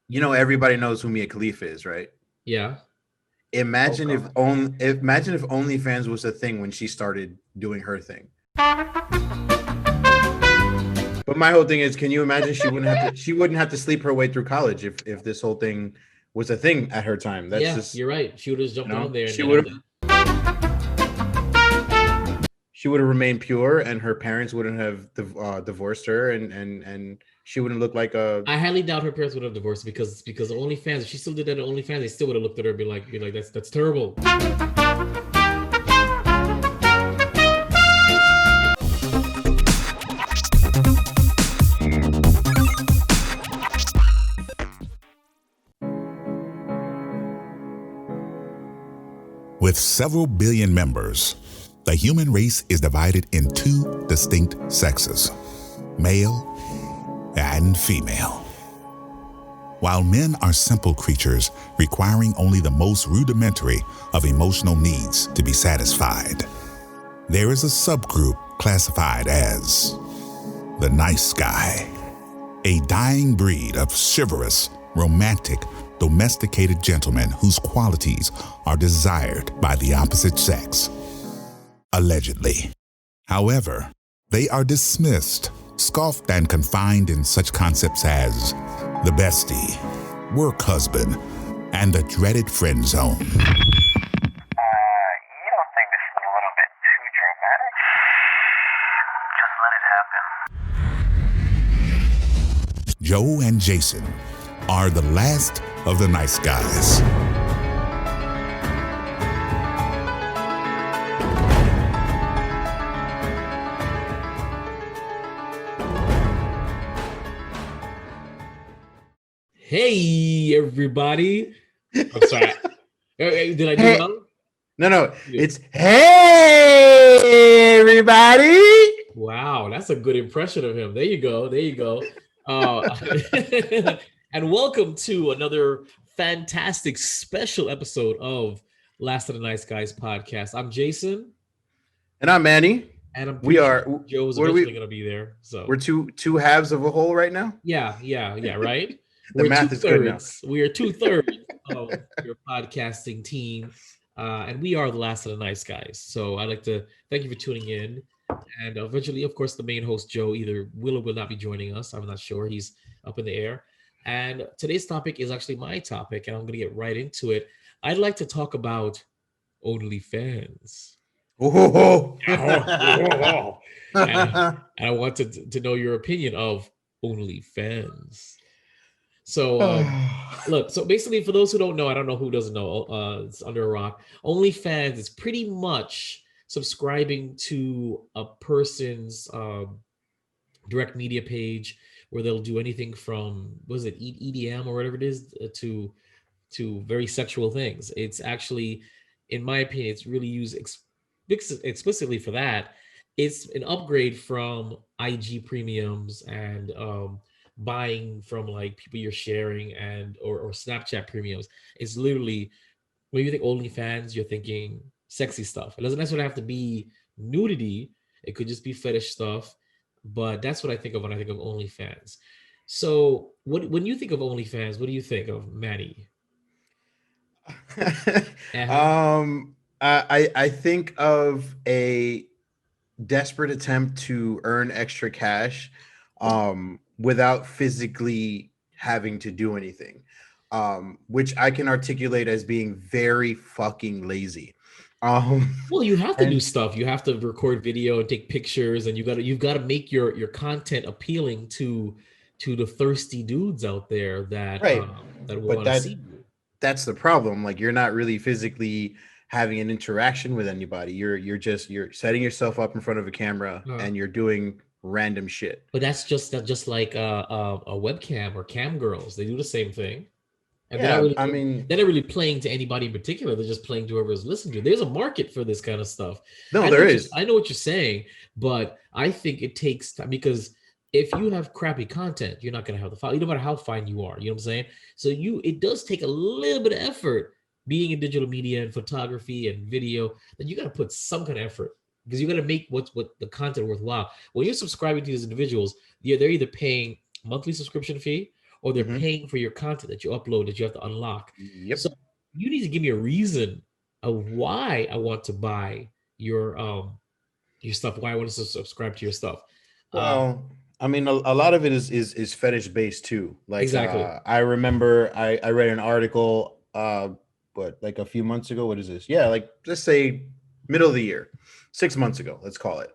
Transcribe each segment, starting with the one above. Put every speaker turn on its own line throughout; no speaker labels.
you know, everybody knows who Mia Khalifa is, right?
Yeah. Oh
Imagine
God.
imagine if OnlyFans was a thing when she started doing her thing. But my whole thing is, can you imagine she wouldn't have to sleep her way through college if this whole thing was a thing at her time. That's
Yeah,
just,
you're right. She would have just
you
jumped on
know,
there and then have the.
she would have remained pure, and her parents wouldn't have divorced her, and she wouldn't look like a.
I highly doubt her parents would have divorced because OnlyFans. If she still did that on OnlyFans, they still would have looked at her and be like, that's terrible.
With several billion members, the human race is divided in two distinct sexes, male and female. While men are simple creatures requiring only the most rudimentary of emotional needs to be satisfied, there is a subgroup classified as the nice guy, a dying breed of chivalrous, romantic, domesticated gentlemen whose qualities are desired by the opposite sex. Allegedly. However, they are dismissed, scoffed, and confined in such concepts as the bestie, work husband, and the dreaded friend zone.
You don't think this is a little bit too dramatic? Just let it happen.
Joe and Jason are the last of the nice guys.
Hey, everybody. I'm sorry. Did I do
Hey,
well?
no, it's hey everybody.
Wow, that's a good impression of him. There you go. There you go. And welcome to another fantastic special episode of Last of the Nice Guys podcast. I'm Jason,
And I'm Manny.
and I'm
We
pretty
are.
sure Joe's
What are
eventually
we?
going to be there. So
We're two halves of a whole right now.
yeah, right.
The
We're
math
two
is good now.
thirds. We are 2/3 of your podcasting team, and we are the Last of the Nice Guys. So I'd like to thank you for tuning in. And eventually, of course, the main host Joe either will or will not be joining us. I'm not sure. He's up in the air. And today's topic is actually my topic, and I'm going to get right into it. I'd like to talk about OnlyFans.
Oh.
And I want to know your opinion of OnlyFans. So, look, so basically, for those who don't know, I don't know who doesn't know, it's under a rock. OnlyFans is pretty much subscribing to a person's direct media page where they'll do anything from, was it EDM or whatever it is, to very sexual things. It's actually, in my opinion, it's really used explicitly for that. It's an upgrade from IG premiums and buying from like people you're sharing and or Snapchat premiums. It's literally, when you think OnlyFans, you're thinking sexy stuff. It doesn't necessarily have to be nudity. It could just be fetish stuff. But that's what I think of when I think of OnlyFans. So, when you think of OnlyFans, what do you think of, Manny? Uh-huh.
I think of a desperate attempt to earn extra cash, without physically having to do anything, which I can articulate as being very fucking lazy.
Well, you have to do
And
stuff. You have to record video and take pictures, and you've got to make your content appealing to the thirsty dudes out there
right,
that
but
want to see you.
that's the problem. Like, you're not really physically having an interaction with anybody. You're setting yourself up in front of a camera
Uh,
and you're doing random shit.
but that's just like a webcam or cam girls. They do the same thing, and they're not
Yeah,
really
I mean,
they're not really playing to anybody in particular. They're just playing to whoever's listening to. There's a market for this kind of stuff.
no, there is.
I know what you're saying, but I think it takes time because if you have crappy content, you're not gonna have the file, no matter how fine you are. You know what I'm saying? So it does take a little bit of effort being in digital media and photography and video. That you got to put some kind of effort because you got to make what the content worthwhile. When you're subscribing to these individuals, they're either paying monthly subscription fee or they're
Mhm.
paying for your content that you upload that you have to unlock.
Yep.
So you need to give me a reason of why I want to buy your stuff, why I want to subscribe to your stuff.
Well, I mean, a lot of it is fetish based too. Like,
Exactly.
I remember I read an article, but like a few months ago. What is this? Yeah, like let's say middle of the year, 6 months ago. Let's call it.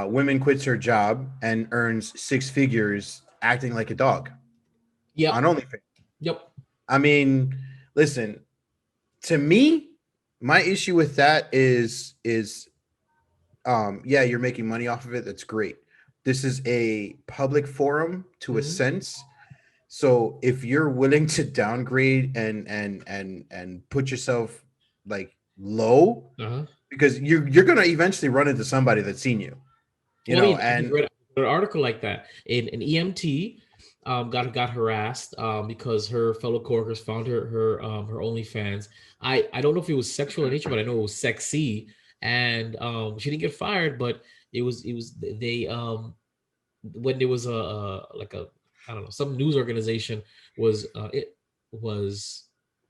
Women quits her job and earns six figures acting like a dog on
Yep.
OnlyFans.
Yep.
I mean, listen, to me, my issue with that is yeah, you're making money off of it. That's great. This is a public forum to a
Mhm.
sense. So if you're willing to downgrade and put yourself like low,
Uh-huh.
because you're gonna eventually run into somebody that's seen you, you
Well, I
know,
mean, I just
and
read an article like that. An EMT got harassed because her fellow coworkers found her OnlyFans. I don't know if it was sexual in nature, but I know it was sexy, and she didn't get fired, but it was they when there was a like a I don't know, some news organization was it was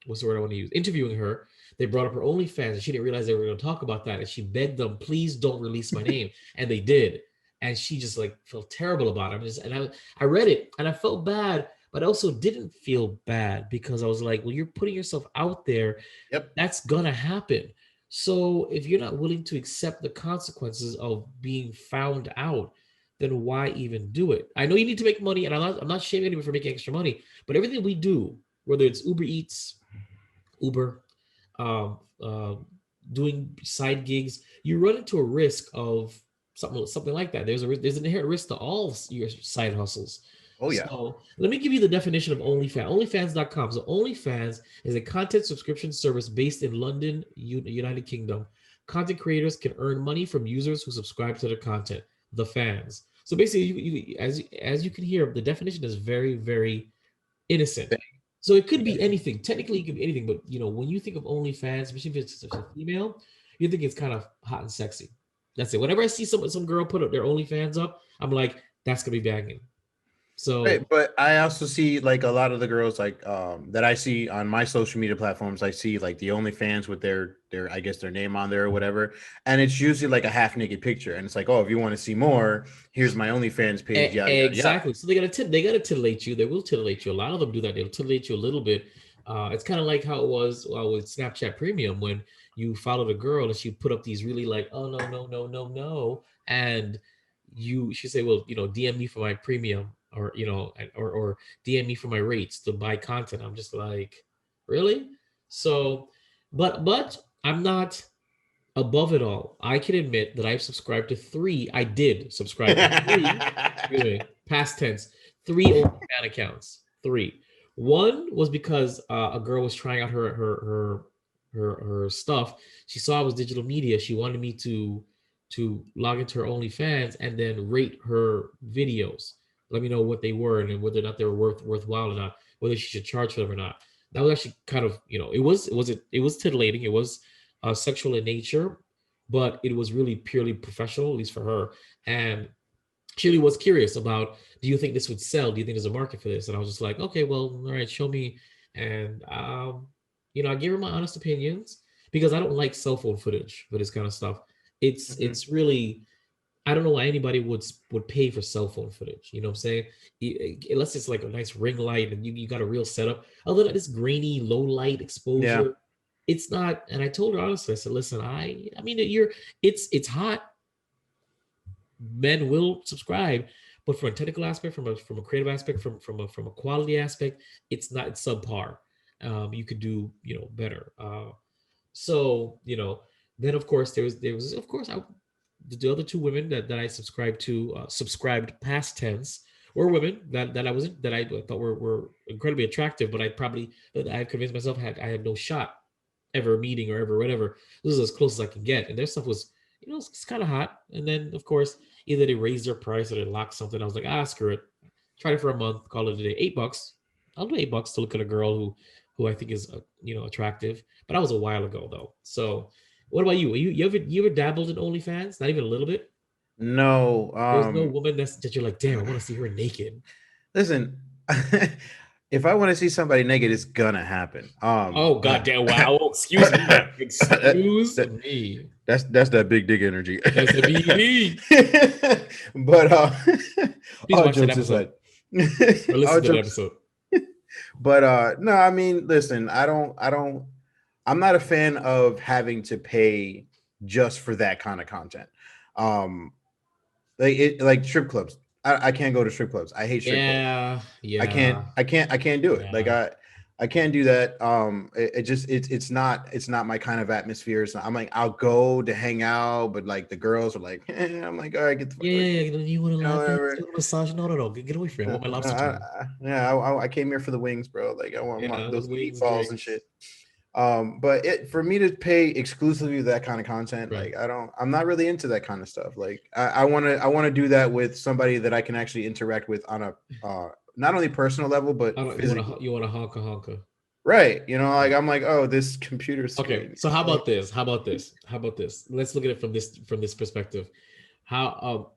what's the word I want to use, interviewing her. They brought up her OnlyFans and she didn't realize they were going to talk about that, and she begged them, please don't release my name, and they did. And she just like felt terrible about it. I read it and I felt bad, but I also didn't feel bad because I was like, well, you're putting yourself out there,
yep.
that's gonna happen. So if you're not willing to accept the consequences of being found out, then why even do it? I know you need to make money, and I'm not shaming anyone for making extra money, but everything we do, whether it's Uber Eats, Uber, um, uh, doing side gigs, you run into a risk of something like that. There's an inherent risk to all your side hustles.
Oh yeah.
So let me give you the definition of OnlyFans. OnlyFans.com. So OnlyFans is a content subscription service based in London, United Kingdom. Content creators can earn money from users who subscribe to their content, the fans. So basically, as you can hear, the definition is very, very innocent. So it could be anything. Technically, it could be anything. But when you think of OnlyFans, especially if it's a female, you think it's kind of hot and sexy. That's it. Whenever I see some girl put up their OnlyFans up, I'm like, that's gonna be banging.
Right,
So
but I also see like a lot of the girls like that I see on my social media platforms. I see like the OnlyFans with their I guess their name on there or whatever, and it's usually like a half naked picture, and it's like, oh, if you want to see more, here's my OnlyFans page. Yada yada yada.
exactly. So they gotta titillate you. They will titillate you. A lot of them do that. They'll titillate you a little bit. It's kind of like how it was with Snapchat Premium when you followed a girl and she put up these really like, oh no no no no no, and she say, well, DM me for my premium, or or DM me for my rates to buy content. I'm just like, really? So, but I'm not above it all. I can admit that I've subscribed to three. I did subscribe to three. Wait, past tense. Three OnlyFans accounts. Three. One was because a girl was trying out her stuff. She saw it was digital media. She wanted me to log into her OnlyFans and then rate her videos. Let me know what they were and whether or not they were worthwhile or not. Whether she should charge for them or not. That was actually kind of it was titillating. It was sexual in nature, but it was really purely professional, at least for her. And she really was curious about, do you think this would sell? Do you think there's a market for this? And I was just like, okay, well, all right, show me. And I gave her my honest opinions because I don't like cell phone footage for this kind of stuff.
Mhm.
It's really, I don't know why anybody would pay for cell phone footage. You know what I'm saying? Unless it's like a nice ring light and you got a real setup. Other than this grainy, low light
Yeah.
exposure, it's not. And I told her honestly, I said, listen, I mean, it's hot. Men will subscribe, but from a technical aspect, from a creative aspect, from a quality aspect, it's subpar. You could do better. So then of course there was of course the other two women that I subscribed to, subscribed past tense, were women that I thought were incredibly attractive, but I've convinced myself I had no shot ever meeting or ever whatever. This is as close as I can get, and their stuff was it's kind of hot. And then of course either they raised their price or they locked something. I was like, screw it, tried it for a month, call it a day. $8. I'll do $8 to look at a girl who I think is attractive. But that was a while ago though. So what about you? You ever dabbled in OnlyFans? Not even a little bit.
No.
There's no woman that you're like, damn, I want to see her naked.
Listen. if I want to see somebody naked, it's gonna happen.
Oh goddamn! Wow. Excuse me. Excuse
that-
me.
that's that big dick energy.
That's the BD.
But
Please
all
watch that
jokes
episode
aside,
or
all
listen to that
jokes.
episode.
But no, I mean, listen, I'm not a fan of having to pay just for that kind of content. Um, like strip clubs. I can't go to strip clubs. I hate strip clubs.
Yeah,
I can't,
yeah,
I can't do it. Like
yeah.
I can't do that. It just it's not my kind of atmosphere. I'm like, I'll go to hang out, but like the girls are like, I'm like, all right, get the fuck
Yeah,
away.
yeah, yeah. You want a
You know,
lap dance?
whatever.
You want a massage? No, no, no. Get away from me. I want my lobster tongue.
Yeah, I came here for the wings, bro. Like I want
Yeah,
those
wings,
meatballs and
drinks.
shit. But it for me to pay exclusively that kind of content,
Right.
like I'm not really into that kind of stuff. Like I want to do that with somebody that I can actually interact with on a not only personal level but
I don't,
physically.
you want a honka honka.
Right. You know, like I'm like, oh, this computer
Okay,
screen.
so how about this? How about this? How about this? Let's look at it from this perspective. How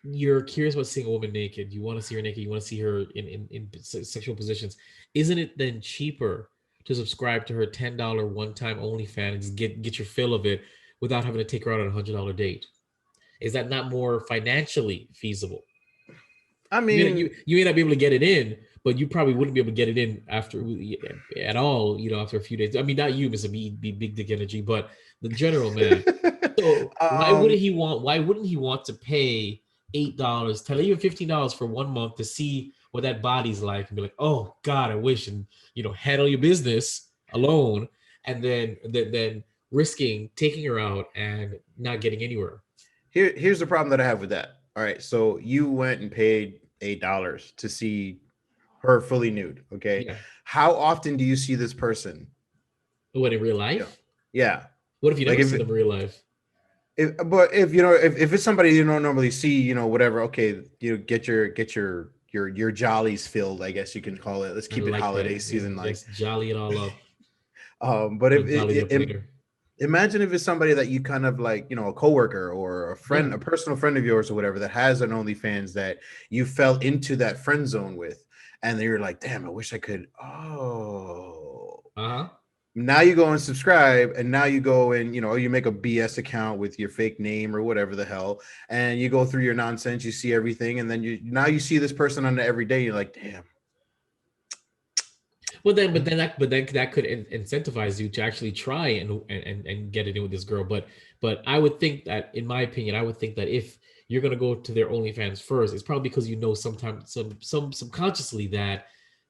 you're curious about seeing a woman naked. You want to see her naked. You want to see her in sexual positions. Isn't it then cheaper to subscribe to her $10 one time OnlyFans and just get your fill of it without having to take her out on a $100 date? Is that not more financially feasible?
I mean,
You may not be able to get it in, but you probably wouldn't be able to get it in after at all. You know, after a few days. I mean, not you, Mr. Big Dick Energy, but the general man. So
um,
why wouldn't he want to pay $8, 10, even $15 for 1 month to see what that body's like and be like, oh God, I wish, and handle your business alone, and then risking taking her out and not getting anywhere.
here's the problem that I have with that. All right, so you went and paid $8 to see her fully nude. Okay,
Yeah.
how often do you see this person?
What, in real
Yeah,
life?
yeah.
What if you
Like
never see them in real life?
but if if it's somebody you don't normally see, whatever. Okay, get your jollies filled. I guess you can call it. Let's
I
keep it
like
holiday
that. Yeah,
season like.
let's jolly it all up.
But if
Like jolly up later.
imagine if it's somebody that you kind of like, a coworker or a friend,
Yeah.
a personal friend of yours or whatever that has an OnlyFans that you fell into that friend zone with, and then you're like, damn, I wish I could. Oh,
Uh-huh.
now you go and subscribe, and now you go and you make a BS account with your fake name or whatever the hell, and you go through your nonsense, you see everything, and then you see this person on the everyday, you're like, damn.
But then that could incentivize you to actually try and get it in with this girl. But I would think that, in my opinion, I would think that if you're gonna go to their OnlyFans first, it's probably because sometimes some subconsciously that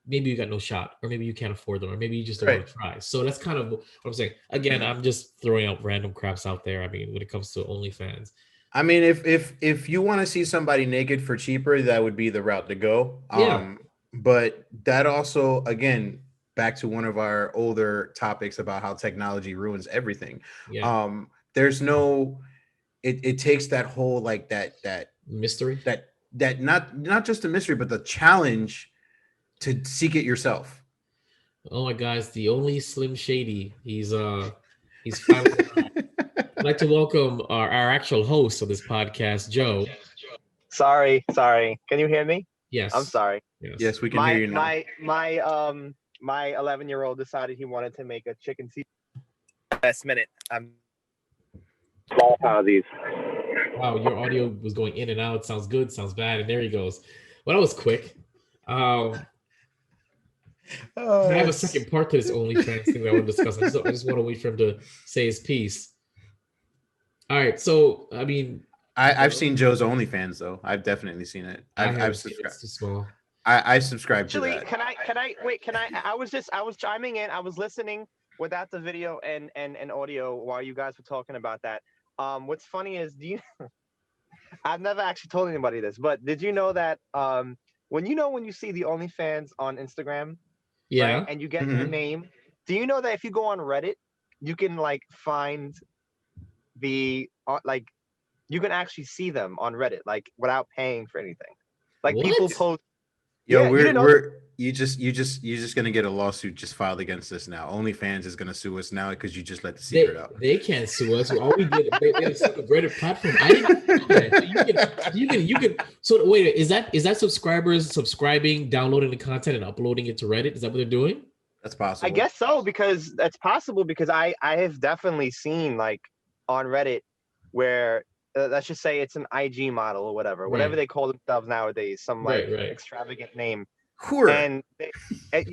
maybe you got no shot, or maybe you can't afford them, or maybe you just don't want
Right.
to try. So that's kind of what I'm saying. Again, I'm just throwing out random craps out there. I mean, when it comes to OnlyFans.
I mean, if you want to see somebody naked for cheaper, that would be the route to go.
Yeah.
But that also, again, back to one of our older topics about how technology ruins everything.
Yeah.
There's no, it takes that whole like
Mystery.
that not just the mystery, but the challenge to seek it yourself.
Oh my guys, the only Slim Shady. He's finally I'd like to welcome our actual host of this podcast, Joe.
Sorry. Can you hear me?
Yes.
I'm sorry.
Yes.
Yes, we can hear you now.
My 11-year-old decided he wanted to make a chicken Caesar last minute. Small apologies.
Wow, your audio was going in and out. Sounds good, sounds bad, and there he goes. Well, that was quick. I have a second part to this OnlyFans thing that I want to discuss. I just want to wait for him to say his piece. All right, so I mean,
I've seen Joe's OnlyFans though. I've definitely seen it. I've subscribed.
It's too small.
I subscribed to
Actually,
that.
can I I was chiming in. I was listening without the video and audio while you guys were talking about that. What's funny is, I've never actually told anybody this, but did you know that when you see the OnlyFans on Instagram,
Yeah.
right, and you get their name, do you know that if you go on Reddit, you can like find the like you can actually see them on Reddit like without paying for anything. Like
What?
people post.
Yo,
Yeah, you didn't know
you're just gonna get a lawsuit just filed against us now. OnlyFans is gonna sue us now because you just let the secret out.
They can't sue us. All we did, they set a Reddit platform. I didn't know that. So you can. So wait, is that subscribers subscribing, downloading the content, and uploading it to Reddit? Is that what they're doing?
That's possible.
I guess so, because that's possible, because I have definitely seen, like, on Reddit where let's just say it's an IG model or whatever
Right.
they call themselves nowadays, some like
Right.
extravagant name,
Whore.
and and,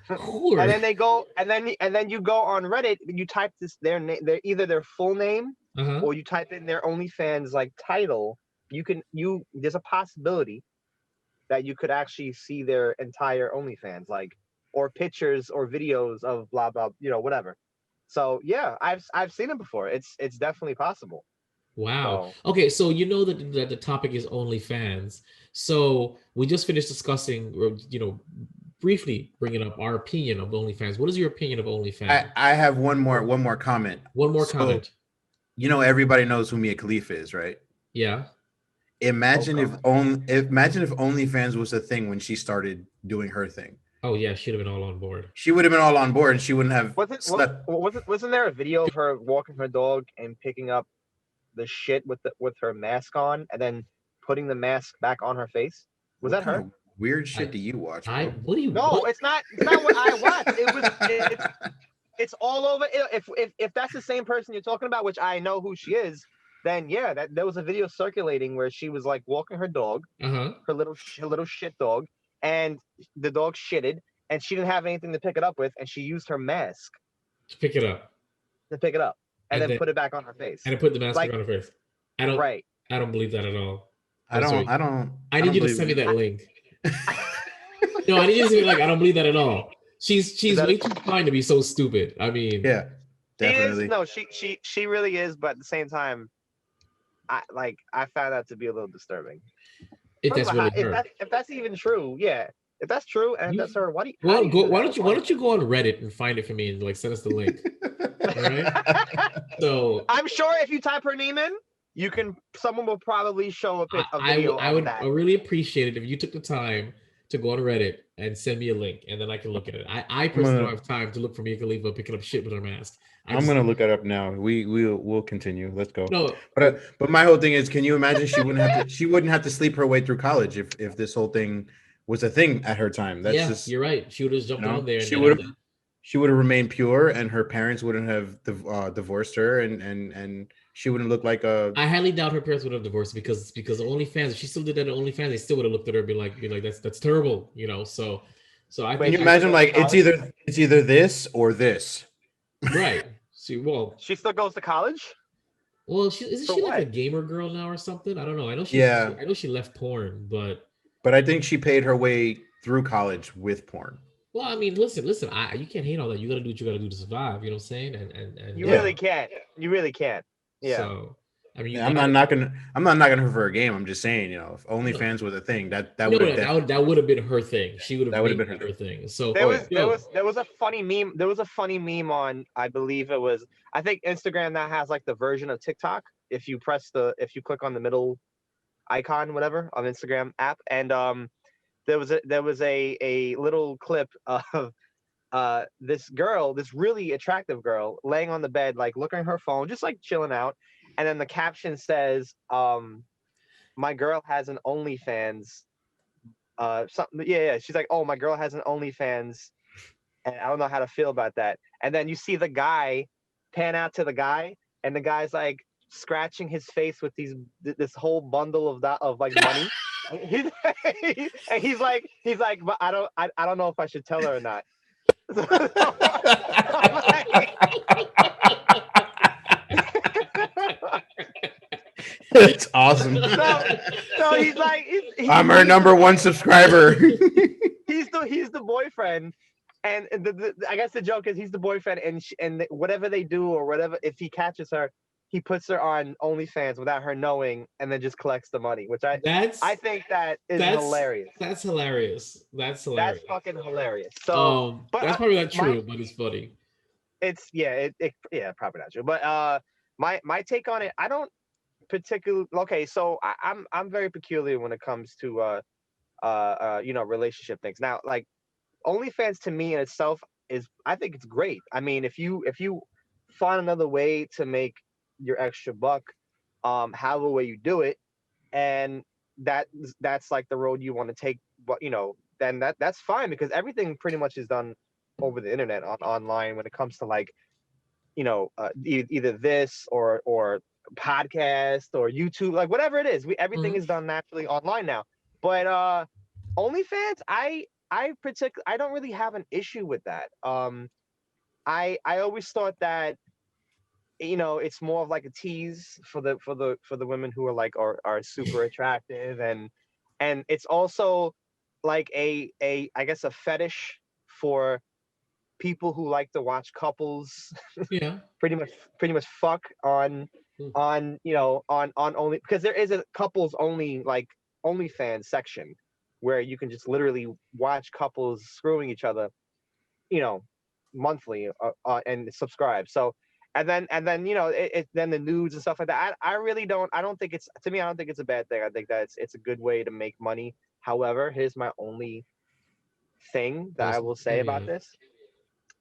Whore.
and then they go and then you go on Reddit, you type their name, either their full name
Uh-huh.
or you type in their OnlyFans like title. There's a possibility that you could actually see their entire OnlyFans, like, or pictures or videos of blah blah, whatever. So yeah, I've seen it before. It's definitely possible.
Wow.
So,
Okay, so you know that the topic is OnlyFans. So we just finished discussing, or briefly bringing up our opinion of OnlyFans. What is your opinion of OnlyFans?
I have one more comment.
One more
So,
comment.
Everybody knows who Mia Khalifa is, right?
Yeah.
Imagine if
God.
OnlyFans was a thing when she started doing her thing.
Oh yeah, should have been all on board.
She would have been all on board, and she wouldn't have slept.
Wasn't there a video of her walking her dog and picking up the shit with her mask on and then putting the mask back on her face? Was
What
that
kind
her?
of weird shit do you watch, bro?
What do you?
No,
what?
it's not what I watched. It's all over. If that's the same person you're talking about, which I know who she is, then yeah, there was a video circulating where she was like walking her dog,
Uh-huh.
her little shit dog, and the dog shitted, and she didn't have anything to pick it up with, and she used her mask
To pick it up.
to pick it up and
And
then put it back on her face.
And to put the mask
Like,
back on her face. I don't.
right.
I don't believe that at all.
I don't.
I need you to send me that link. No, I need you to send me, like, I don't believe that at all. She's way too fine to be so stupid. I mean,
Yeah, definitely.
She really is, but at the same time, I found that to be a little disturbing.
if that's really her.
If that's even true, yeah. If that's true and that's her, why
Why don't you go on Reddit and find it for me and like send us the link? All right. So
I'm sure if you type her name in, someone will probably show a video
I
of
would
that.
really appreciate it if you took the time to go on Reddit and send me a link, and then I can look at it. I personally don't have time to look for Mia Khalifa picking up shit with her mask.
I'm gonna look it up now. We'll continue. Let's go.
No,
but my whole thing is, can you imagine she wouldn't have to sleep her way through college if this whole thing was a thing at her time. That's just,
you're right. She would have jumped on there.
She would have remained pure, and her parents wouldn't have divorced her, and she wouldn't look like a.
I highly doubt her parents would have divorced because OnlyFans. If she still did that on OnlyFans, they still would have looked at her and be like that's terrible, So I
can you imagine, like, it's either this or this,
right?
She still goes to college.
Well, isn't she like a gamer girl now or something? I don't know. I know she left porn, but
I think she paid her way through college with porn.
Well, I mean, listen. You can't hate all that. You got to do what you got to do to survive. You know what I'm saying? And
you really can't. You really can't. Yeah.
So, I mean,
I'm not knocking her for a game. I'm just saying, if OnlyFans was a thing, that
would have been her thing. She would have been her thing. So
there was a funny meme. There was a funny meme on, I believe it was, I think Instagram now has like the version of TikTok. If you click on the middle icon, whatever, on Instagram app, and there was a little clip of this really attractive girl laying on the bed, like looking at her phone, just like chilling out. And then the caption says, my girl has an OnlyFans. Something. Yeah. She's like, oh, my girl has an OnlyFans. And I don't know how to feel about that. And then you see the guy pan out to the guy, and the guy's like scratching his face with this whole bundle of like money. And he's like, but I don't know if I should tell her or not.
It's awesome.
So he's like,
I'm her number one subscriber.
He's the boyfriend, and I guess the joke is he's the boyfriend, and whatever they do or whatever, if he catches her, he puts her on OnlyFans without her knowing, and then just collects the money, which I think that is hilarious.
That's hilarious. That's
fucking hilarious. So,
but that's probably not true, but it's funny.
It's probably not true. But my take on it, I don't particularly. Okay, so I'm very peculiar when it comes to relationship things. Now, like OnlyFans to me in itself is, I think it's great. I mean, if you find another way to make your extra buck, however way you do it, and that that's like the road you want to take, but then that's fine, because everything pretty much is done over the internet online when it comes to like either this or podcast or YouTube, like whatever it is, everything is done naturally online now. But OnlyFans, I don't really have an issue with that. I always thought that it's more of like a tease for the women who are like are super attractive, and it's also like a I guess a fetish for people who like to watch couples
Yeah.
pretty much fuck on
Mm.
on only, because there is a couples only like OnlyFans section where you can just literally watch couples screwing each other, monthly, and subscribe. So and then then the nudes and stuff like that. I don't think it's, to me, I don't think it's a bad thing. I think that it's a good way to make money. However, here's my only thing that I will say about this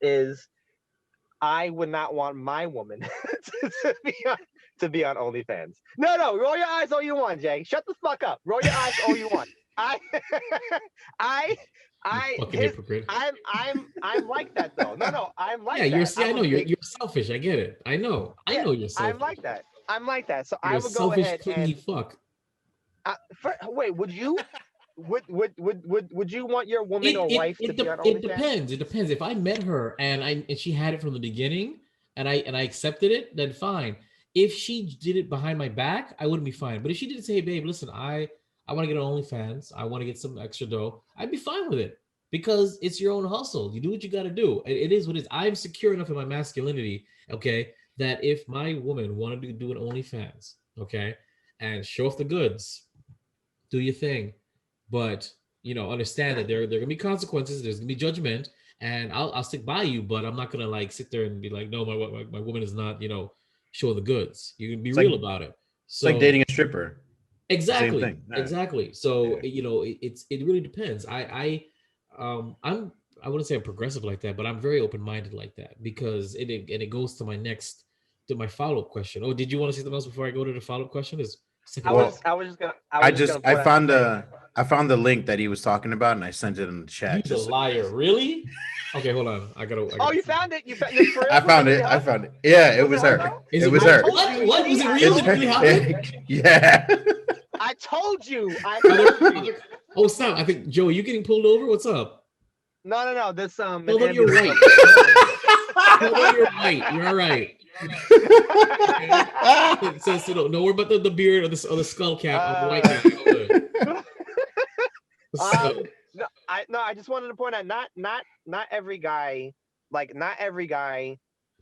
is I would not want my woman to be on OnlyFans. No, roll your eyes all you want, Jay. Shut the fuck up. Roll your eyes all you want. I
Fucking hypocrite.
I'm like that though. No, I'm like
Yeah,
that.
I know you're selfish. I get it. I know you're selfish.
I'm like that. So
You're
I
a
would go
selfish,
ahead
clingy
and
fuck.
wait. Would you? Would you want your woman or wife to be on
It
OnlyFans?
depends. It depends. If I met her and she had it from the beginning and I accepted it, then fine. If she did it behind my back, I wouldn't be fine. But if she did say, hey, babe, listen, I want to get on OnlyFans, I want to get some extra dough, I'd be fine with it, because it's your own hustle. You do what you got to do. It is what it is. I'm secure enough in my masculinity, okay, that if my woman wanted to do an OnlyFans, okay, and show off the goods, do your thing. But understand that there gonna be consequences. There's gonna be judgment, and I'll stick by you. But I'm not gonna like sit there and be like, no, my woman is not showing the goods. You can be real about it. So
it's like dating a stripper.
exactly,
Same thing. Yeah.
exactly. So
Yeah.
it really depends. I wouldn't say I'm progressive like that, but I'm very open minded like that, because it goes to my follow up question. Oh, did you want to say something else before I go to the follow up question?
I found the link that he was talking about, and I sent it in the chat.
He's a liar, really? Okay, hold on. I gotta.
Oh, you found it. You found it. For real?
I found it. Yeah, it was her.
It
was her.
What? Was it real? Did it really happen?
Yeah.
I told you.
Oh, stop! I think Joe, you getting pulled over? What's up?
No. This
Hold on, you're right. Hold on, you're right. You're all right. So don't worry about the beard or the skull cap of the white guy.
I just wanted to point out, not every guy,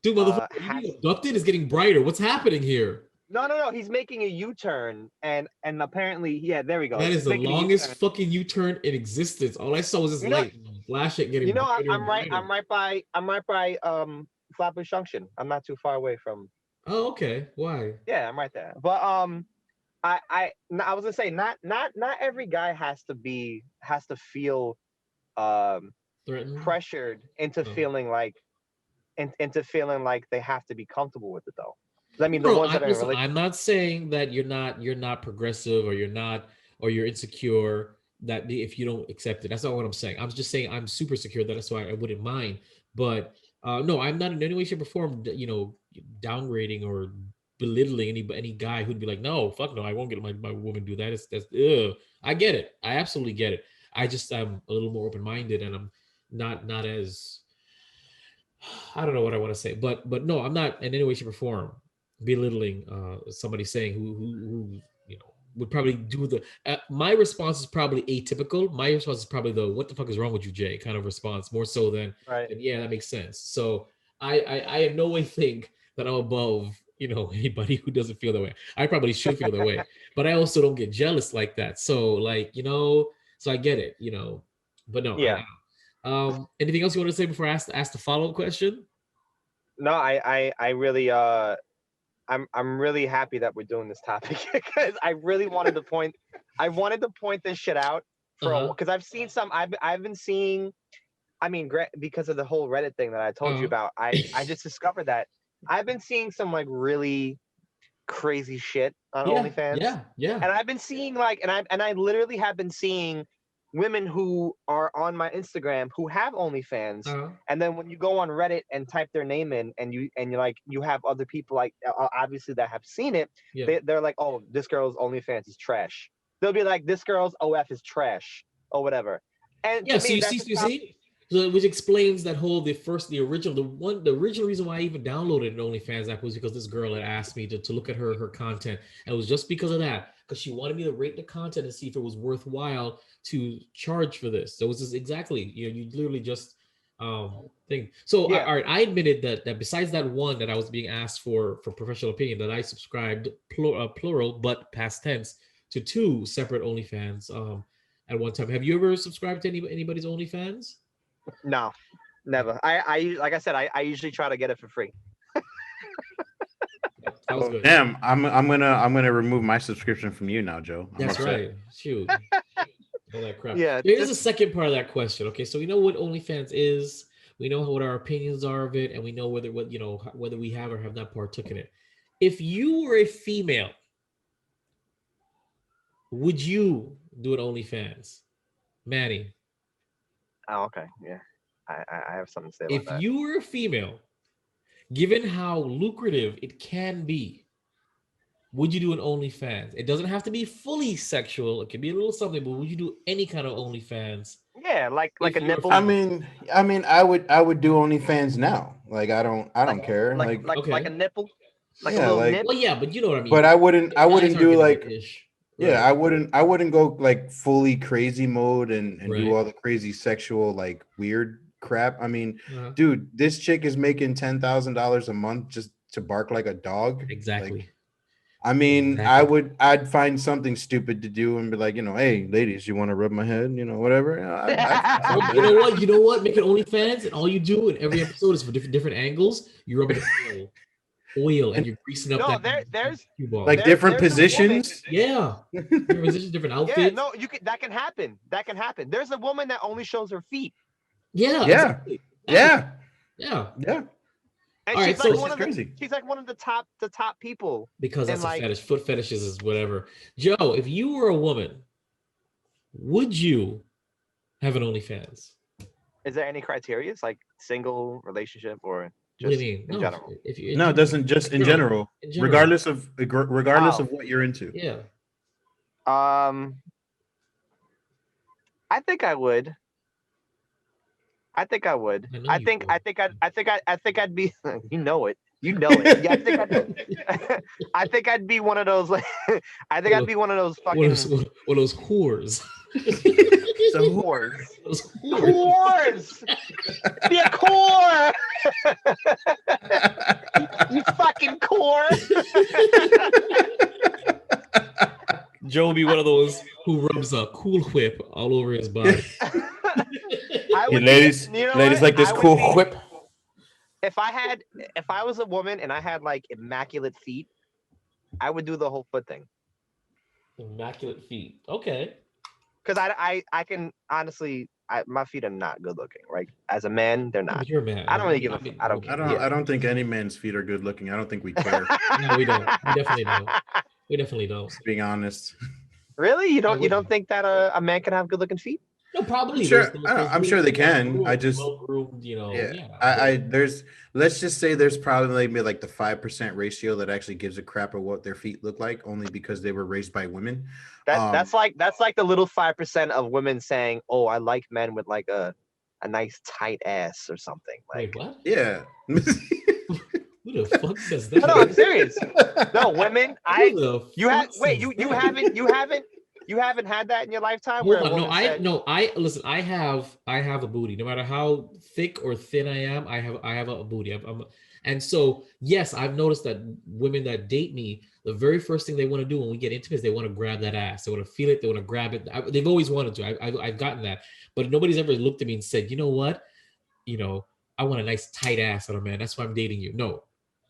dude, motherfucker, you abducted is getting brighter. What's happening here?
No, he's making a U-turn, and apparently, yeah, there we go.
That is the longest fucking U-turn in existence. All I saw was this light flash it getting.
I'm right by Flatbush Junction. I'm not too far away from.
Oh, okay. Why?
Yeah, I'm right there. But I was gonna say, not every guy has to feel
threatened,
pressured into feeling like they have to be comfortable with it though. I mean, the ones that are
I'm not saying that you're not progressive, or you're insecure, that if you don't accept it. That's not what I'm saying. I'm just saying I'm super secure. That's why I wouldn't mind. But no, I'm not in any way, shape, or form, downgrading or belittling any guy who'd be like, no, fuck no, I won't get my woman do that. That's I get it. I absolutely get it. I'm a little more open-minded, and I'm not as, I don't know what I want to say, but no, I'm not in any way, shape, or form belittling somebody saying who would probably do the my response is probably atypical. My response is probably the what the fuck is wrong with you, Jay, kind of response, more so than yeah, that makes sense. So I in no way think that I'm above anybody who doesn't feel that way. I probably should feel that way, but I also don't get jealous like that. So so I get it, but no.
Yeah.
Anything else you want to say before I ask the follow-up question?
No, I really I'm really happy that we're doing this topic because I wanted to point this shit out because I've seen some. I've been seeing. I mean, because of the whole Reddit thing that I told you about, I just discovered that I've been seeing some like really crazy shit on OnlyFans.
Yeah.
And I've been seeing I literally have been seeing women who are on my Instagram who have OnlyFans. And then when you go on Reddit and type their name in, and you have other people like obviously that have seen it, they're like, oh, this girl's OnlyFans is trash. They'll be like, this girl's OF is trash or whatever. And
yeah, so you see. So, which explains that whole the original reason why I even downloaded an OnlyFans app was because this girl had asked me to look at her content, and it was just because of that, because she wanted me to rate the content and see if it was worthwhile to charge for this. So it was just exactly, you literally just thing. So all right, I admitted that besides that one that I was being asked for professional opinion, that I subscribed plural but past tense to 2 separate OnlyFans at one time. Have you ever subscribed to anybody's OnlyFans?
No, never. I like I said, I usually try to get it for free.
That was good.
Damn, I'm gonna remove my subscription from you now, Joe.
That's right. Shoot. All that crap.
Yeah.
Here's the second part of that question. Okay, so we know what OnlyFans is. We know what our opinions are of it, and we know whether we have or have not partook in it. If you were a female, would you do an OnlyFans, Manny?
Oh, okay. Yeah. I have something to say about that.
If you were a female, given how lucrative it can be, would you do an OnlyFans? It doesn't have to be fully sexual. It can be a little something, but would you do any kind of OnlyFans?
Yeah, like a nipple.
I mean, I would do OnlyFans now. Like I don't care.
Like a nipple. Like a little nip.
Well, yeah, but you know what I mean.
But I wouldn't do like
Yeah,
I wouldn't go like fully crazy mode and do all the crazy sexual like weird crap. I mean, dude, this chick is making $10,000 a month just to bark like a dog.
Exactly.
Like, I mean, I'd find something stupid to do and be like, hey, ladies, you want to rub my head? Whatever.
You know what? Make it OnlyFans, and all you do in every episode is for different angles. You rub it oil and you're greasing up
there's
like different positions.
Yeah. Different positions, different outfits.
Yeah, no, that can happen. There's a woman that only shows her feet.
Yeah.
Exactly. Yeah.
And
she's
like one of the top people.
Because that's a fetish. Foot fetishes is whatever. Joe, if you were a woman, would you have an OnlyFans?
Is there any criteria? It's like single, relationship, or just
what do you mean?
in general?
It doesn't. Just in general, regardless of what you're into.
Yeah.
I think I would. I think I'd be. You know it. Yeah, I think I'd be one of those. Like, I think I'd be one of those fucking.
One of those whores.
Whores. Whores. Be a core. You fucking core.
Joe will be one of those who rubs a Cool Whip all over his body.
Ladies like this Cool Whip.
If I was a woman and I had like immaculate feet, I would do the whole foot thing.
Immaculate feet. Okay.
Because I can honestly, my feet are not good looking. Right? As a man, they're not.
You're a man.
I don't really give a fuck. I
don't think any man's feet are good looking. I don't think we care.
No, we don't. We definitely don't.
Just being honest.
Really? You don't think that a man can have good looking feet?
No, probably.
I'm sure they can. I just, let's just say there's probably maybe like the 5% ratio that actually gives a crap of what their feet look like, only because they were raised by women.
That's like the little 5% of women saying, "Oh, I like men with like a nice tight ass or something." Like,
wait, what?
Yeah.
Who the fuck says that?
No, I'm serious. No, women. You haven't had that in your lifetime?
Listen, I have a booty. No matter how thick or thin I am, I have a booty. And so, yes, I've noticed that women that date me, the very first thing they want to do when we get intimate is they want to grab that ass. They want to feel it. They want to grab it. They've always wanted to. I've gotten that. But nobody's ever looked at me and said, you know what? I want a nice tight ass on a man. That's why I'm dating you. No.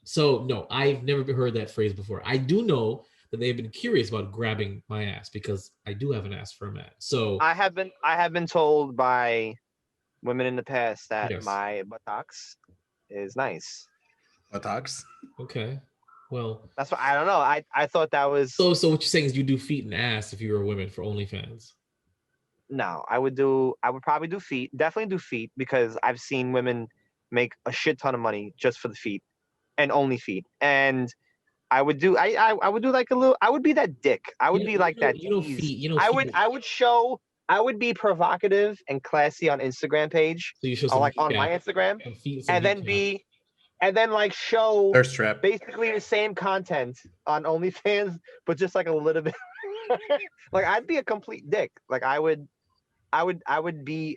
So, no, I've never heard that phrase before. I do know that they've been curious about grabbing my ass because I do have an ass for a man. So
I have been told by women in the past that
Yes.
my buttocks is nice.
Buttocks.
okay, well,
That's what I don't know. I thought that was
so what you're saying is you do feet and ass if you were a woman for OnlyFans.
no. I would probably do feet. Definitely do feet because I've seen women make a shit ton of money just for the feet and only feet. And I would do I would do like a little. I would be that dick. I would be like that. tease. I would be provocative and classy on Instagram page,
So you show
or
some
like on my
kneecap,
Instagram,
some feet, some
and then
kneecap.
like show
Thirst trap.
basically the same content on OnlyFans, but just like a little bit. Like I'd be a complete dick. Like I would be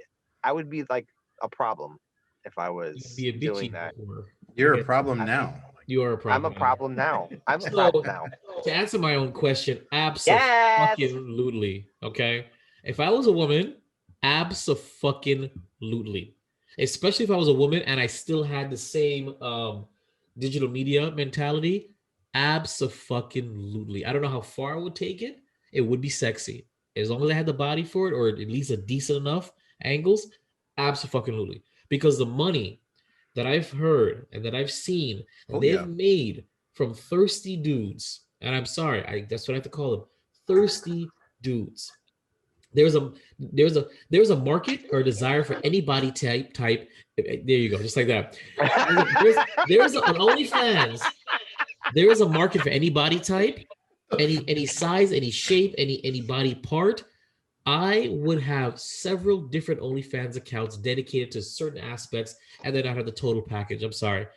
like a problem if I was
Be a
doing
bitchy
that.
whore.
You're
Okay.
a problem now.
You are a problem.
I'm a problem now. I'm a
So,
problem now.
to answer my own question,
Yes.
absolutely. Okay. If I was a woman, absolutely. Especially if I was a woman and I still had the same digital media mentality, absolutely. I don't know how far I would take it. It would be sexy. As long as I had the body for it, or at least a decent enough angles, absolutely. Because the money that I've heard and that I've seen that
Oh,
they've
yeah.
made from thirsty dudes, and I'm sorry, that's what I have to call them, thirsty dudes. There's a market or a desire for any body type. There you go, just like that. There's an OnlyFans. There is a market for any body type, any size, any shape, any body part. I would have several different OnlyFans accounts dedicated to certain aspects, and then I have the total package. I'm sorry.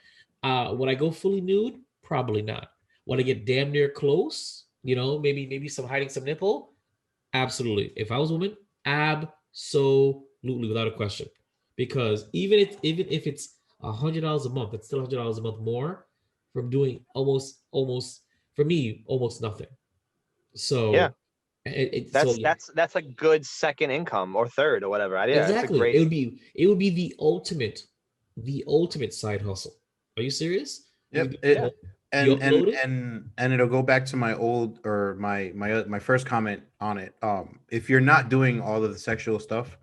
Would I go fully nude? Probably not. Would I get damn near close? Maybe some hiding some nipple? Absolutely. If I was a woman, absolutely, without a question. Because even if it's $100 a month, it's still $100 a month more from doing almost for me almost nothing. So
Yeah.
So
That's a good second income or third or whatever. Yeah,
exactly.
It's a great.
It would be the ultimate side hustle. Are you serious?
Yep.
You upload it?
And it'll go back to my old or my first comment on it. If you're not doing all of the sexual stuff,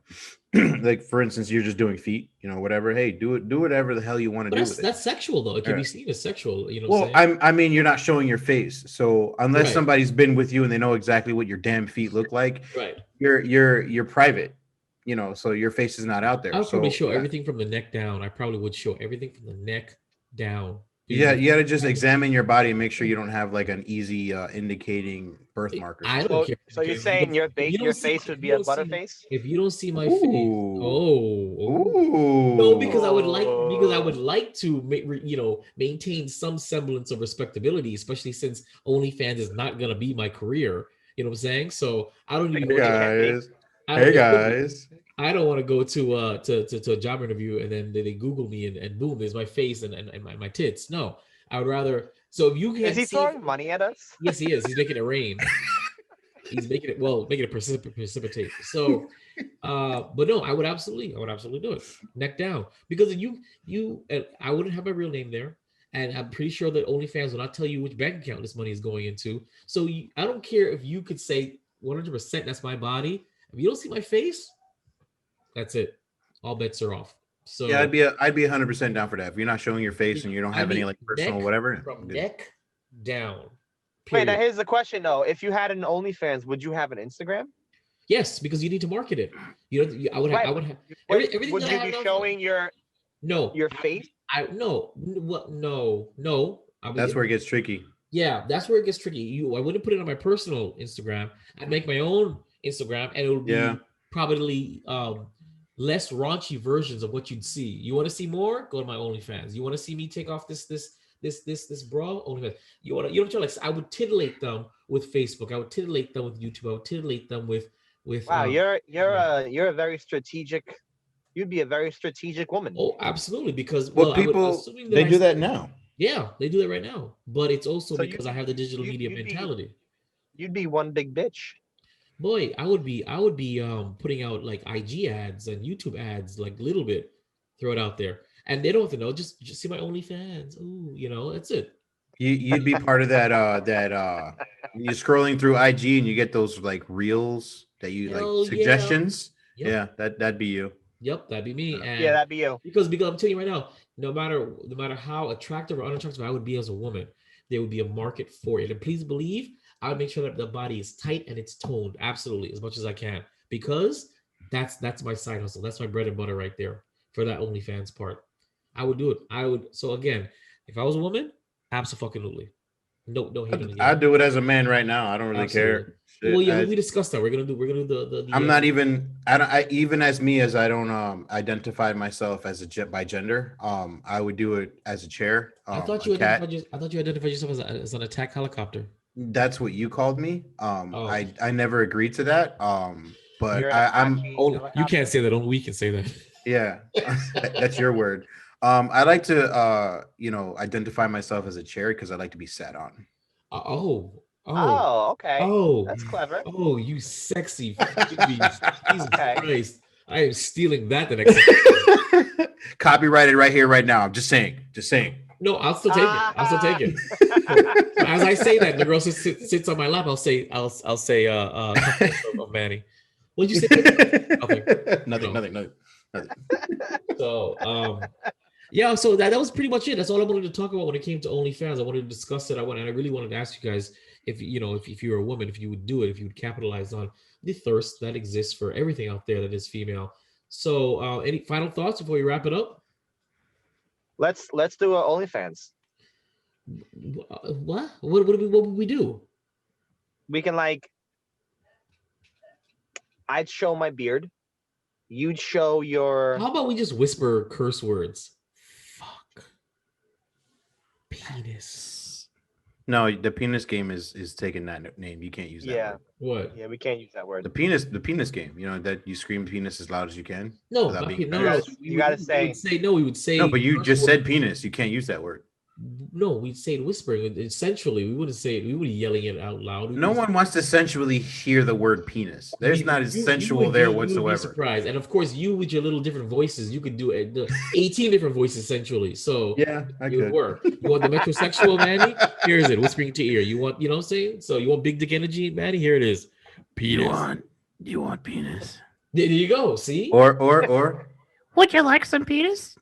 like for instance, you're just doing feet, whatever. Hey, do whatever the hell you want to
But
do with it.
that's sexual though. It can be
Right.
seen as sexual. You know
Well,
what I'm saying?
I mean, you're not showing your face, so unless
Right.
somebody's been with you and they know exactly what your damn feet look like,
Right.
you're private, so your face is not out there.
I would probably show
yeah.
everything from the neck down. I probably would show everything from the neck down.
Yeah, you got to just examine your body and make sure you don't have like an easy indicating birthmark. Or
I
something.
don't care.
So you're saying your face would be a butterface?
If you don't see my face,
Ooh.
no, because I would like to maintain some semblance of respectability, especially since OnlyFans is not gonna be my career. You know what I'm saying? So I don't even
Hey guys.
I don't want to go to a job interview and then they Google me and boom, there's my face and my tits. No, I would rather. So if you can,
Is he throwing money at us?
Yes, he is. He's making it rain. He's making it precipitate. So, but no, I would absolutely do it neck down because I wouldn't have my real name there, and I'm pretty sure that OnlyFans will not tell you which bank account this money is going into. So I don't care if you could say 100% that's my body. If you don't see my face, that's it. All bets are off. So
yeah, I'd be 100% down for that. If you're not showing your face and you don't have any like personal whatever,
from neck down.
Wait, now here's the question though: if you had an OnlyFans, would you have an Instagram?
Yes, because you need to market it. I would have. Everything.
Would you be showing your face?
No.
That's where it gets tricky.
Yeah, that's where it gets tricky. I wouldn't put it on my personal Instagram. I'd make my own Instagram, and it would be probably less raunchy versions of what you'd see. You want to see more? Go to my OnlyFans. You want to see me take off this bra? OnlyFans. You want to like? I would titillate them with Facebook. I would titillate them with YouTube. I would titillate them with.
Wow, you're a very strategic. You'd be a very strategic woman.
Oh, absolutely, because
people they do that now.
Yeah, they do that right now. But it's also because I have the digital media mentality.
You'd be one big bitch.
Boy, I would be putting out like IG ads and YouTube ads, like little bit, throw it out there, and they don't have to know. Just see my OnlyFans. Ooh, that's it.
You'd be part of that you're scrolling through IG and you get those like reels that you like
Hell yeah.
suggestions.
Yep.
Yeah, that'd be you.
Yep, that'd be me. And
Yeah, that'd be you.
because I'm telling you right now, no matter how attractive or unattractive I would be as a woman, there would be a market for it. And please believe, I would make sure that the body is tight and it's toned, absolutely, as much as I can, because that's my side hustle. That's my bread and butter right there for that OnlyFans part. I would do it. I would. So again, if I was a woman, absolutely. No hate on the
I'd do it as a man right now. I don't really care. Shit,
Well, yeah, we discussed that. We're gonna do the
I'm not even. I even as me as I don't identify myself as by gender. I would do it as a chair.
I thought you identified yourself as an attack helicopter.
That's what you called me.
Oh.
I never agreed to that. But
You're an
I'm.
Apache
Oh, you
helicopter.
can't say that. Only we can say that.
Yeah, that's your word. I like to identify myself as a chair because I like to be sat on.
Oh,
Okay.
oh,
That's clever.
oh, you sexy fucking beast. Jesus
Okay.
Christ. I am stealing that the next time.
Copyrighted right here, right now. I'm just saying.
No, I'll still take it. I'll still take it. As I say that, the girl sits on my lap. I'll say of Manny. What'd you say?
Nothing.
So yeah, so that was pretty much it. That's all I wanted to talk about when it came to OnlyFans. I wanted to discuss it. I really wanted to ask you guys if you're a woman, if you would do it, if you would capitalize on the thirst that exists for everything out there that is female. So any final thoughts before we wrap it up?
Let's do a OnlyFans.
What would we do?
We can I'd show my beard. You'd show your.
How about we just whisper curse words? Fuck. Penis.
No, the penis game is taking that name. You can't use that.
Yeah.
Word.
What?
Yeah, we can't use that word.
The penis game. You know that you scream penis as loud as you can.
No,
without being
no.
embarrassed.
You gotta say.
We would say.
No, but you
curse
just
words.
said penis. You can't use that word.
No, we'd say it whispering. Essentially, we wouldn't say it. We would be yelling it out loud.
No one wants to sensually hear the word penis. There's not as sensual there whatsoever.
You would be surprised, and of course, you with your little different voices, you could do 18 different voices sensually. So
yeah, I
it would
could
work. You want the metrosexual, Manny? Here is it, whispering to ear. You want, what I'm saying? So you want big dick energy, Manny? Here it is. Penis.
You want penis?
There you go. See?
Or.
Would you like some penis?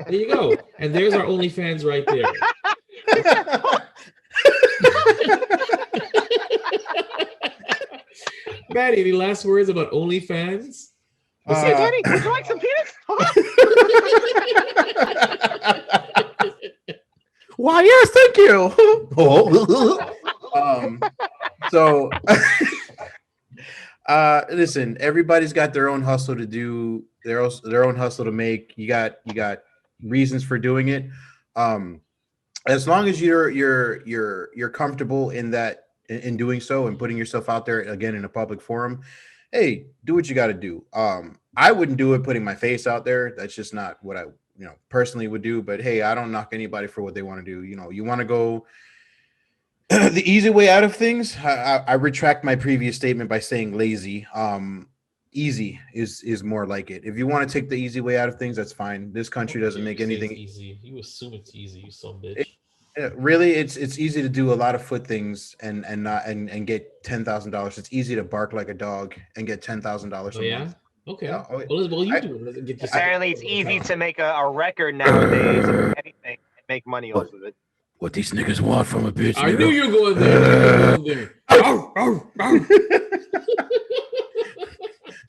There you go. And there's our OnlyFans right there. Manny, any last words about OnlyFans?
Manny, would you like some penis?
Why, yes, thank you. So listen, everybody's got their own hustle to do, their own hustle to make. You got reasons for doing it. As long as you're comfortable in that, in doing so and putting yourself out there again in a public forum, hey, do what you got to do. I wouldn't do it putting my face out there. That's just not what I personally would do. But hey, I don't knock anybody for what they want to do. You want to go the easy way out of things. I retract my previous statement by saying lazy. Easy is more like it. If you want to take the easy way out of things, that's fine. This country doesn't make anything
easy. You assume it's easy, you son of a bitch.
Really, it's easy to do a lot of foot things and get $10,000. It's easy to bark like a dog and get $10,000 a month.
Okay.
Yeah,
Well, you do it.
Apparently, it's easy to make a record nowadays. Or anything and make money off of it.
What these niggas want from a bitch?
I knew you were going there.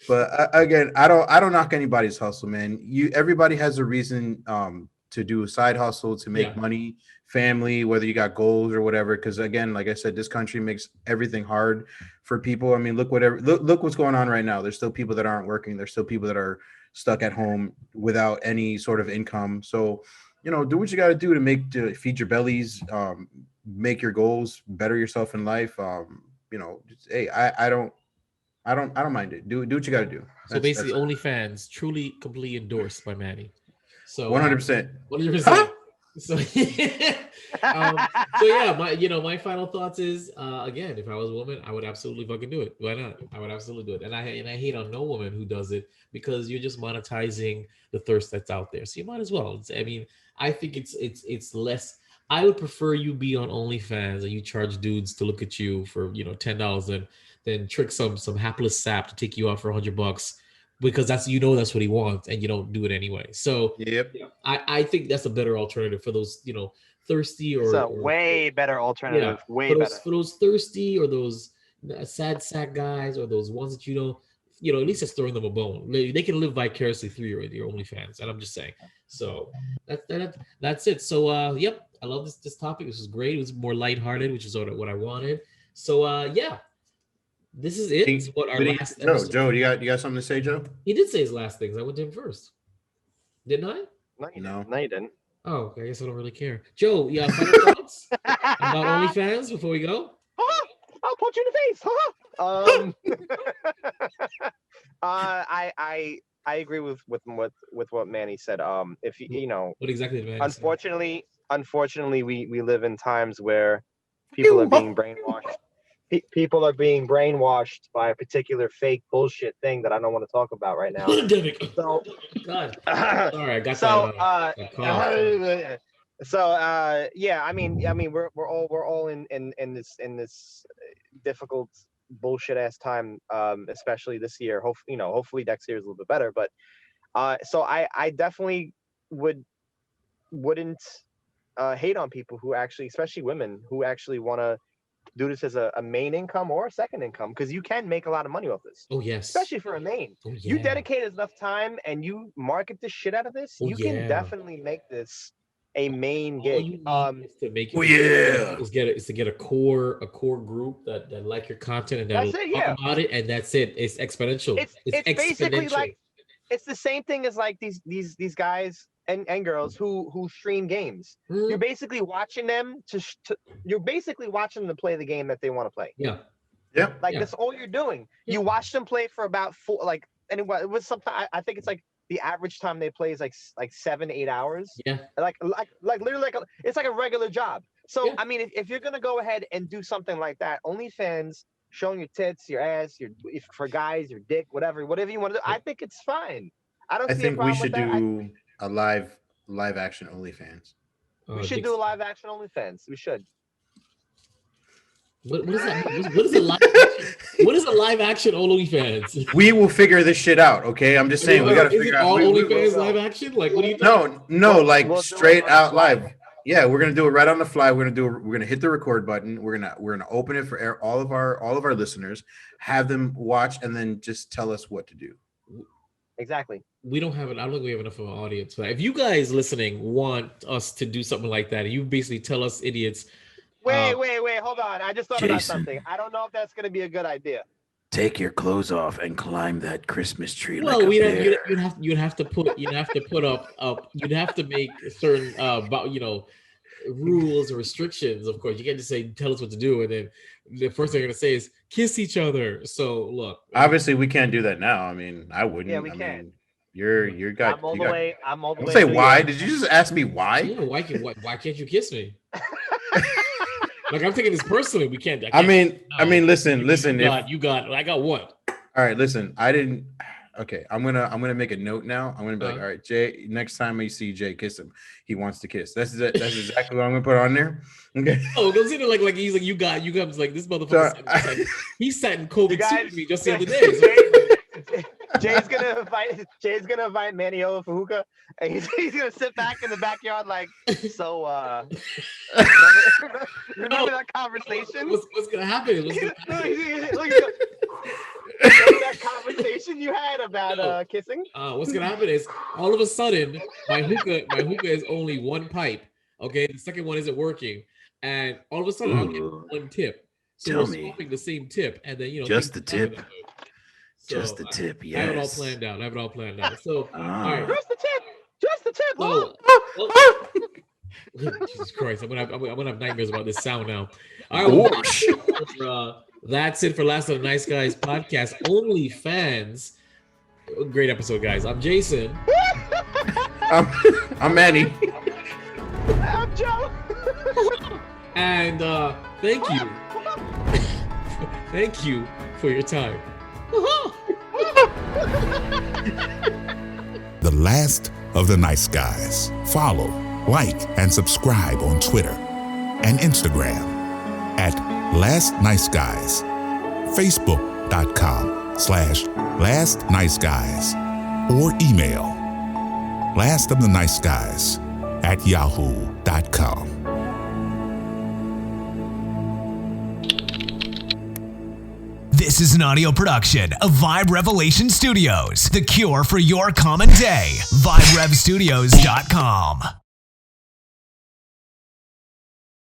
But again, I don't knock anybody's hustle, man. Everybody has a reason to do a side hustle, to make money, family, whether you got goals or whatever. Because again, like I said, this country makes everything hard for people. I mean, look what's going on right now. There's still people that aren't working. There's still people that are stuck at home without any sort of income. So, do what you got to do to feed your bellies, make your goals, better yourself in life. Hey, I don't mind it. Do what you got to do.
So basically, OnlyFans, truly, completely endorsed by Manny. So
100%.
100%. So, my final thoughts is, again, if I was a woman, I would absolutely fucking do it. Why not? I would absolutely do it. And I hate on no woman who does it, because you're just monetizing the thirst that's out there. So you might as well. I mean, I think it's less I would prefer you be on OnlyFans and you charge dudes to look at you for $10 than trick some hapless sap to take you out for $100 because that's what he wants and you don't do it anyway. So
Yep.
I think that's a better alternative for those thirsty
It's a way better alternative. Way better.
For those thirsty or those sad sack guys or those ones that at least it's throwing them a bone. They can live vicariously through your OnlyFans, and I'm just saying. So that's it. So yep, I love this topic. This was great. It was more lighthearted, which is what I wanted. So yeah, this is it. What our last episode.
Joe, you got something to say, Joe?
He did say his last things. I went to him first, didn't I?
No, you didn't.
Oh, okay. I guess I don't really care. Joe, you have final thoughts about OnlyFans before we go?
I'll punch you in the face. I agree with what Manny said. If
what exactly did Manny say?
Unfortunately, we live in times where people are being brainwashed. People are being brainwashed by a particular fake bullshit thing that I don't want to talk about right now.
Pandemic.
So,
God. Sorry, I got that cough.
Yeah, I mean, we're all in this difficult bullshit ass time, especially this year. Hopefully next year is a little bit better. But so I definitely wouldn't hate on people who actually, especially women, who actually want to do this as a main income or a second income, because you can make a lot of money off this.
Oh yes,
especially for a main.
Oh, yeah.
You dedicate enough time and you market the shit out of this, you can definitely make this a main gig.
Is to make it, is to get a core group that like your content and that talk about it, and that's it. It's exponential. It's
basically like it's the same thing as like these guys and girls who stream games. You're basically watching them to play the game that they want to play. That's all you're doing. You watch them play for about it was sometimes I think it's like the average time they play is like 7-8 hours. Like literally it's like a regular job. So I mean, if you're gonna go ahead and do something like that, OnlyFans, showing your tits, your ass, if for guys, your dick, whatever you want to do, I think it's fine. I think we should do
a live action OnlyFans.
We should do a live action OnlyFans. We should.
What is that? What is a live action OnlyFans?
We will figure this shit out. Okay, I'm just saying we got to figure out.
All OnlyFans live action? Like what do you think?
No, like straight out live. Yeah, we're gonna do it right on the fly. We're gonna hit the record button. We're gonna open it for all of our listeners. Have them watch and then just tell us what to do.
Exactly.
I don't think we have enough of an audience for that. If you guys listening want us to do something like that, you basically tell us idiots.
Wait, hold on. I just thought about something. I don't know if that's going to be a good idea.
Take your clothes off and climb that Christmas tree.
Well, you'd have to make certain rules or restrictions. Of course, you can't just say tell us what to do, and then the first thing they're gonna say is kiss each other. So look,
obviously we can't do that now. I mean, I wouldn't.
Yeah, we can.
Mean, you're got.
I'm all the way.
Don't say why. Did you just ask me why?
Yeah, why can't you kiss me? Like I'm taking this personally. We can't.
I mean, listen.
I got what?
All right, listen. I didn't. Okay, I'm gonna make a note now. I'm gonna be like, all right, Jay. Next time you see Jay, kiss him. He wants to kiss. That's exactly what I'm gonna put on there. Okay.
Oh, goes in like he's like you got like this motherfucker. He sat in COVID with me just the other day.
Jay's gonna invite Manny over for hookah, and he's gonna sit back in the backyard like, so remember that conversation?
What's gonna happen?
That conversation you had about kissing?
What's gonna happen is all of a sudden my hookah is only one pipe. Okay, the second one isn't working, and all of a sudden I'll get one tip. So we're swapping the same tip, and then
just the tip. Just the tip, yes.
I have it all planned out. So, all right.
Just the tip.
So, Jesus Christ, I'm gonna have nightmares about this sound now. All right, that's it for Last of the Nice Guys podcast. OnlyFans. Great episode, guys. I'm Jason.
I'm Manny.
I'm Joe.
And thank you. Thank you for your time.
The Last of the Nice Guys. Follow Like and subscribe on Twitter and Instagram at Last Nice Guys, Facebook.com/Last Nice Guys, or email lastoftheniceguys@yahoo.com.
This is an audio production of Vibe Revelation Studios, the cure for your common day. VibeRevStudios.com.